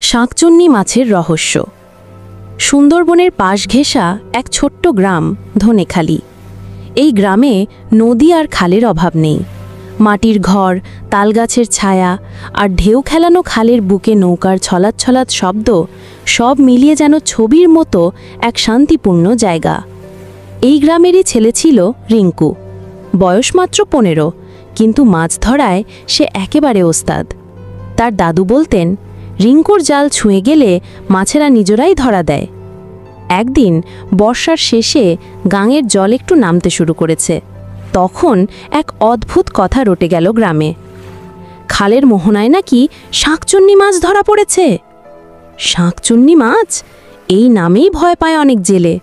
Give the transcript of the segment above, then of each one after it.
শাঁকচুন্নি মাছের রহস্য। সুন্দরবনের পাশ ঘেঁষা এক ছোট্ট গ্রাম ধনেখালি। এই গ্রামে নদী আর খালের অভাব নেই। মাটির ঘর, তালগাছের ছায়া আর ঢেউ খেলানো খালের বুকে নৌকার ছলাৎ ছলাৎ শব্দ সব মিলিয়ে যেন ছবির মতো এক শান্তিপূর্ণ জায়গা। এই গ্রামেরই ছেলে ছিল রিঙ্কু। বয়স মাত্র 15, কিন্তু মাছ ধরায় সে একেবারে ওস্তাদ। তার দাদু বলতেন, রিঙ্কুর জাল ছুঁয়ে গেলে মাছেরা নিজেরাই ধরা দেয়। একদিন বর্ষার শেষে গাঙের জল একটু নামতে শুরু করেছে। তখন এক অদ্ভুত কথা রটে গেল গ্রামে। খালের মোহনায় নাকি শাঁকচুন্নি মাছ ধরা পড়েছে। শাঁকচুন্নি মাছ, এই নামেই ভয় পায় অনেক জেলে।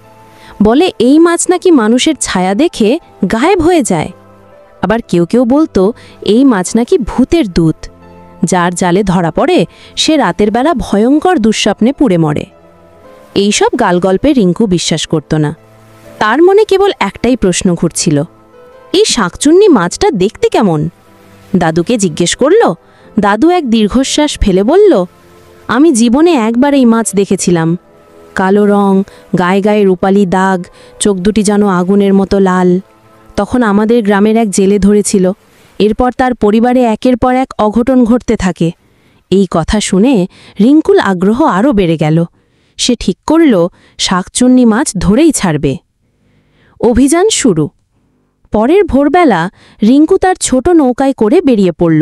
বলে এই মাছ নাকি মানুষের ছায়া দেখে গায়েব হয়ে যায়। আবার কেউ কেউ বলতো এই মাছ নাকি ভূতের দূত। যার জালে ধরা পড়ে সে রাতের বেলা ভয়ঙ্কর দুঃস্বপ্নে পুড়ে মরে। এইসব গালগল্পে রিঙ্কু বিশ্বাস করত না। তার মনে কেবল একটাই প্রশ্ন ঘুরছিল, এই শাঁকচুন্নি মাছটা দেখতে কেমন? দাদুকে জিজ্ঞেস করল। দাদু এক দীর্ঘশ্বাস ফেলে বলল, আমি জীবনে একবার এই মাছ দেখেছিলাম। কালো রং, গায়ে গায়ে রূপালি দাগ, চোখ দুটি যেন আগুনের মতো লাল। তখন আমাদের গ্রামের এক জেলে ধরেছিল। এরপর তার পরিবারে একের পর এক অঘটন ঘটতে থাকে। এই কথা শুনে রিঙ্কুর আগ্রহ আরও বেড়ে গেল। সে ঠিক করল শাঁকচুন্নি মাছ ধরেই ছাড়বে। অভিযান শুরু। পরের ভোরবেলা রিঙ্কু তার ছোট নৌকায় করে বেরিয়ে পড়ল।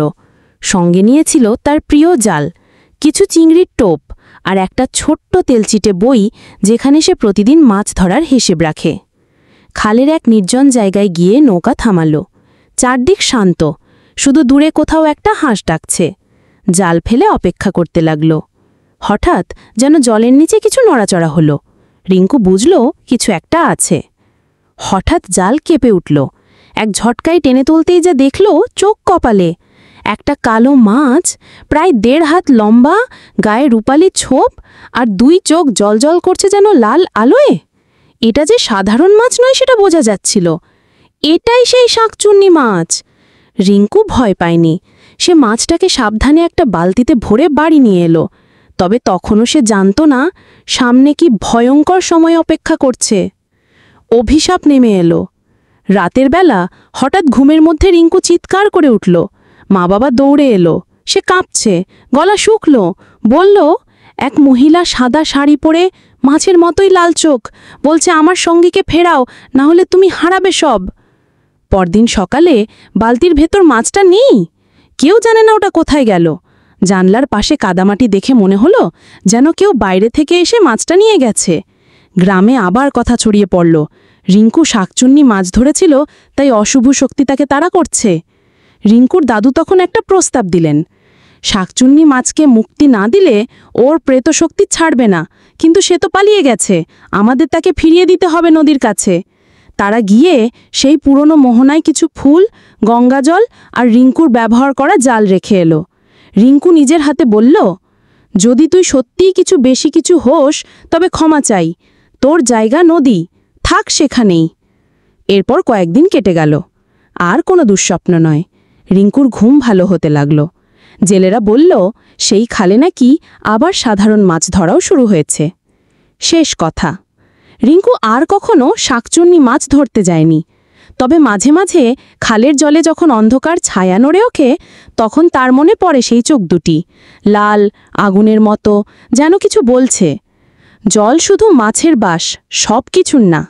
সঙ্গে নিয়েছিল তার প্রিয় জাল, কিছু চিংড়ির টোপ আর একটা ছোট্ট তেলচিটে বই, যেখানে সে প্রতিদিন মাছ ধরার হিসেব রাখে। খালের এক নির্জন জায়গায় গিয়ে নৌকা থামাল। চারদিক শান্ত, শুধু দূরে কোথাও একটা হাঁস ডাকছে। জাল ফেলে অপেক্ষা করতে লাগল। হঠাৎ যেন জলের নিচে কিছু নড়াচড়া হলো। রিঙ্কু বুঝল কিছু একটা আছে। হঠাৎ জাল কেঁপে উঠল। এক ঝটকায় টেনে তুলতেই যা দেখল চোখ কপালে। একটা কালো মাছ, প্রায় 1.5 হাত লম্বা, গায়ে রূপালি ছোপ আর 2 চোখ জলজল করছে যেন লাল আলোয়। এটা যে সাধারণ মাছ নয় সেটা বোঝা যাচ্ছিল। এটাই সেই শাঁকচুন্নি মাছ। রিঙ্কু ভয় পায়নি। সে মাছটাকে সাবধানে একটা বালতিতে ভরে বাড়ি নিয়ে এলো। তবে তখনও সে জানত না সামনে কি ভয়ঙ্কর সময় অপেক্ষা করছে। অভিশাপ নেমে এলো। রাতের বেলা হঠাৎ ঘুমের মধ্যে রিঙ্কু চিৎকার করে উঠল। মা বাবা দৌড়ে এলো। সে কাঁপছে, গলা শুকলো। বলল, এক মহিলা সাদা শাড়ি পরে, মাছের মতোই লাল চোখ, বলছে আমার সঙ্গীকে ফেরাও, না হলে তুমি হারাবে সব। পরদিন সকালে বালতির ভেতর মাছটা নেই। কেউ জানে না ওটা কোথায় গেল। জানলার পাশে কাদামাটি দেখে মনে হলো যেন কেউ বাইরে থেকে এসে মাছটা নিয়ে গেছে। গ্রামে আবার কথা ছড়িয়ে পড়ল, রিঙ্কু শাঁকচুন্নি মাছ ধরেছিল, তাই অশুভ শক্তি তাকে তাড়া করছে। রিঙ্কুর দাদু তখন একটা প্রস্তাব দিলেন, শাঁকচুন্নি মাছকে মুক্তি না দিলে ওর প্রেতশক্তি ছাড়বে না, কিন্তু সে তো পালিয়ে গেছে, আমাদের তাকে ফিরিয়ে দিতে হবে নদীর কাছে। তারা গিয়ে সেই পুরনো মোহনায় কিছু ফুল, গঙ্গাজল আর রিঙ্কুর ব্যবহার করা জাল রেখে এলো। রিঙ্কু নিজের হাতে বলল, যদি তুই সত্যিই কিছু বেশি কিছু হোস তবে ক্ষমা চাই, তোর জায়গা নদী, থাক সেখানেই। এরপর কয়েকদিন কেটে গেল। আর কোনো দুঃস্বপ্ন নয়। রিঙ্কুর ঘুম ভালো হতে লাগল। জেলেরা বলল সেই খালে নাকি আবার সাধারণ মাছ ধরাও শুরু হয়েছে। শেষ কথা, রিঙ্কু আর কখনো শাঁকচুন্নি মাছ ধরতে যায়নি। তবে মাঝে মাঝে খালের জলে যখন অন্ধকার ছায়া নড়ে ওঠে, তখন তার মনে পড়ে সেই চোখ দুটি, লাল আগুনের মতো, যেন কিছু বলছে। জল শুধু মাছের বাস, সব কিছুর না।